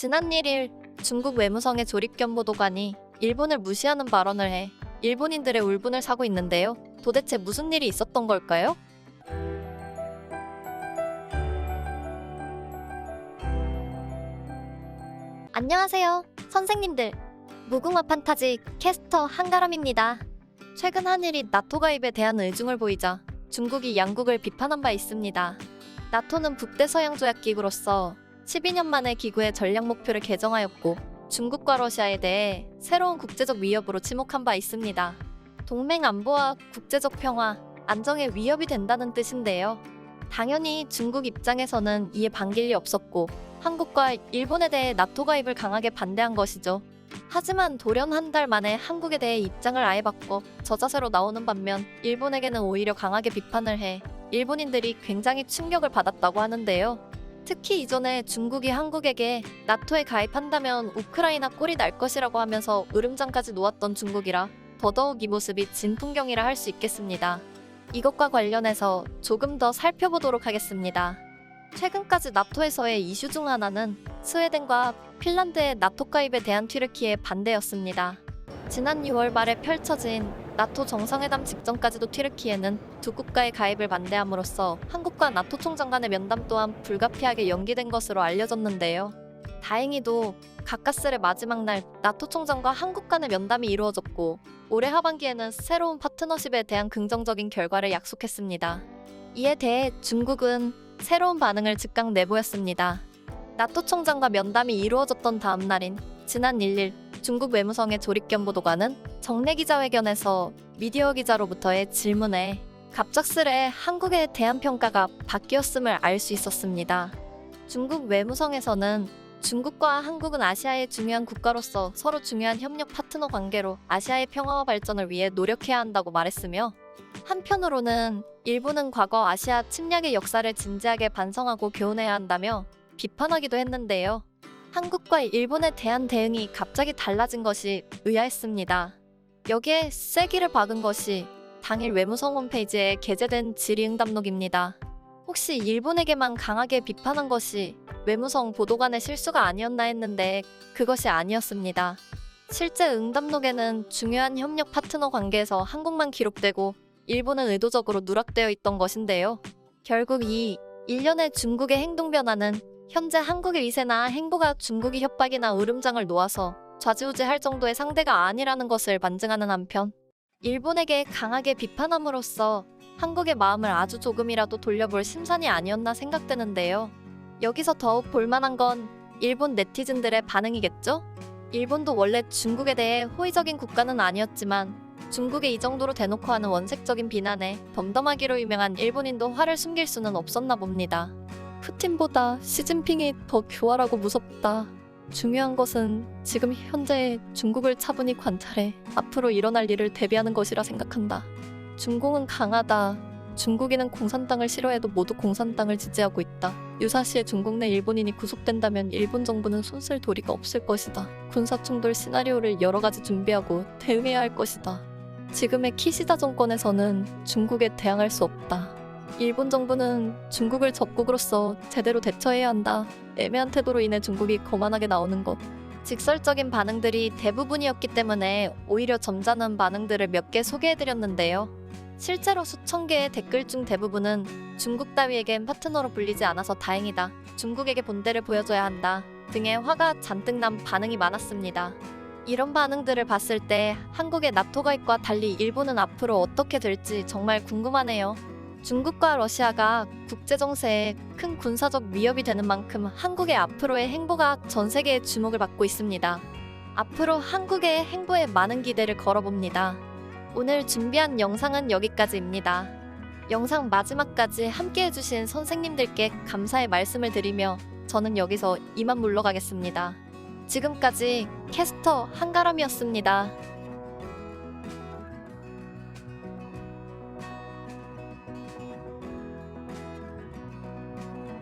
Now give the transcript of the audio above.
지난 1일 중국 외무성의 조립견보도관이 일본을 무시하는 발언을 해 일본인들의 울분을 사고 있는데요. 도대체 무슨 일이 있었던 걸까요? 안녕하세요, 선생님들. 무궁화 판타지 캐스터 한가람입니다. 최근 한일이 나토 가입에 대한 의중을 보이자 중국이 양국을 비판한 바 있습니다. 나토는 북대서양조약기구로서 12년 만에 기구의 전략 목표를 개정하였고 중국과 러시아에 대해 새로운 국제적 위협으로 지목한 바 있습니다. 동맹 안보와 국제적 평화, 안정에 위협이 된다는 뜻인데요. 당연히 중국 입장에서는 이에 반길 리 없었고 한국과 일본에 대해 나토 가입을 강하게 반대한 것이죠. 하지만 돌연 한 달 만에 한국에 대해 입장을 아예 바꿔 저자세로 나오는 반면 일본에게는 오히려 강하게 비판을 해 일본인들이 굉장히 충격을 받았다고 하는데요. 특히 이전에 중국이 한국에게 나토에 가입한다면 우크라이나 꼴이 날 것이라고 하면서 으름장까지 놓았던 중국이라 더더욱 이 모습이 진풍경이라 할 수 있겠습니다. 이것과 관련해서 조금 더 살펴보도록 하겠습니다. 최근까지 나토에서의 이슈 중 하나는 스웨덴과 핀란드의 나토 가입에 대한 튀르키예의 반대였습니다. 지난 6월 말에 펼쳐진 나토 정상회담 직전까지도 튀르키예는 두 국가의 가입을 반대함으로써 한국과 나토 총장 간의 면담 또한 불가피하게 연기된 것으로 알려졌는데요. 다행히도 가까스의 마지막 날 나토 총장과 한국 간의 면담이 이루어졌고 올해 하반기에는 새로운 파트너십에 대한 긍정적인 결과를 약속했습니다. 이에 대해 중국은 새로운 반응을 즉각 내보였습니다. 나토 총장과 면담이 이루어졌던 다음 날인 지난 1일 중국 외무성의 조립견보도관은 정례 기자회견에서 미디어 기자로부터의 질문에 갑작스레 한국에 대한 평가가 바뀌었음을 알 수 있었습니다. 중국 외무성에서는 중국과 한국은 아시아의 중요한 국가로서 서로 중요한 협력 파트너 관계로 아시아의 평화와 발전을 위해 노력해야 한다고 말했으며 한편으로는 일본은 과거 아시아 침략의 역사를 진지하게 반성하고 교훈해야 한다며 비판하기도 했는데요. 한국과 일본에 대한 대응이 갑자기 달라진 것이 의아했습니다. 여기에 쐐기를 박은 것이 당일 외무성 홈페이지에 게재된 질의응답록입니다. 혹시 일본에게만 강하게 비판한 것이 외무성 보도관의 실수가 아니었나 했는데 그것이 아니었습니다. 실제 응답록에는 중요한 협력 파트너 관계에서 한국만 기록되고 일본은 의도적으로 누락되어 있던 것인데요. 결국 이 일련의 중국의 행동 변화는 현재 한국의 위세나 행보가 중국이 협박이나 으름장을 놓아서 좌지우지할 정도의 상대가 아니라는 것을 반증하는 한편 일본에게 강하게 비판함으로써 한국의 마음을 아주 조금이라도 돌려볼 심산이 아니었나 생각되는데요. 여기서 더욱 볼만한 건 일본 네티즌들의 반응이겠죠? 일본도 원래 중국에 대해 호의적인 국가는 아니었지만 중국의 이 정도로 대놓고 하는 원색적인 비난에 덤덤하기로 유명한 일본인도 화를 숨길 수는 없었나 봅니다. 푸틴보다 시진핑이 더 교활하고 무섭다. 중요한 것은 지금 현재 중국을 차분히 관찰해 앞으로 일어날 일을 대비하는 것이라 생각한다. 중공은 강하다. 중국인은 공산당을 싫어해도 모두 공산당을 지지하고 있다. 유사시에 중국 내 일본인이 구속된다면 일본 정부는 손쓸 도리가 없을 것이다. 군사충돌 시나리오를 여러 가지 준비하고 대응해야 할 것이다. 지금의 키시다 정권에서는 중국에 대항할 수 없다. 일본 정부는 중국을 적국으로서 제대로 대처해야 한다. 애매한 태도로 인해 중국이 거만하게 나오는 것. 직설적인 반응들이 대부분이었기 때문에 오히려 점잖은 반응들을 몇 개 소개해드렸는데요. 실제로 수천 개의 댓글 중 대부분은 중국 따위에겐 파트너로 불리지 않아서 다행이다. 중국에게 본대를 보여줘야 한다. 등의 화가 잔뜩 난 반응이 많았습니다. 이런 반응들을 봤을 때 한국의 나토 가입과 달리 일본은 앞으로 어떻게 될지 정말 궁금하네요. 중국과 러시아가 국제정세에 큰 군사적 위협이 되는 만큼 한국의 앞으로의 행보가 전 세계의 주목을 받고 있습니다. 앞으로 한국의 행보에 많은 기대를 걸어봅니다. 오늘 준비한 영상은 여기까지입니다. 영상 마지막까지 함께해주신 선생님들께 감사의 말씀을 드리며 저는 여기서 이만 물러가겠습니다. 지금까지 캐스터 한가람이었습니다.